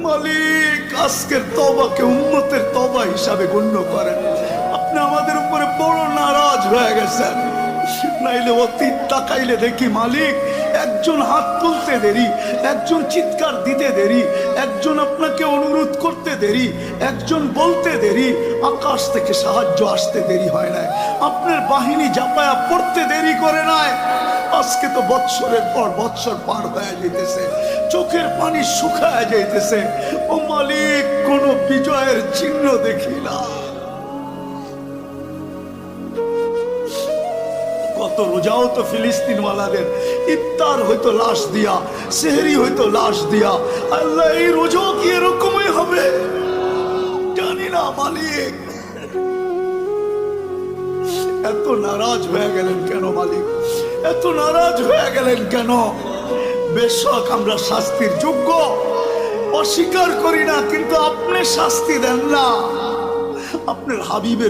মালিক আজকের তওবাকে উম্মতের তওবা হিসাবে গণ্য করেন। আপনি আমাদের উপরে বড় নারাজ হয়ে গেছেন। নাইলে অতীত তাকাইলে দেখি মালিক একজন হাত তুলতে দেরি, একজন চিৎকার দিতে দেরি, একজন আপনাকে অনুরোধ করতে দেরি, একজন বলতে দেরি, আকাশ থেকে সাহায্য আসতে দেরি হয় নাই, আপনার বাহিনী জাপায়া পড়তে দেরি করে নাই। আজকে তো বৎসরের পর বৎসর পার হয়ে যাইতেছে, চোখের পানি শুকায় যাইতেছে, ও মালিক কোন বিজয়ের চিহ্ন দেখি না। কত রোজাও তো ফিলিস্তিন ওয়ালাদের ইফতার হয়তো লাশ দিয়া, সেহরি হয়তো লাশ দিয়া। আল্লাহ এই রোজাও কি এরকমই হবে জানি না মালিক। এত নারাজ হয়ে গেলেন কেন মালিক? এত নারাজ হয়ে গেলেন কেন? বেশক আমরা শাস্তির যোগ্য, অস্বীকার করি না, কিন্তু আপনি শাস্তি দেন না। আপনার হাবিবের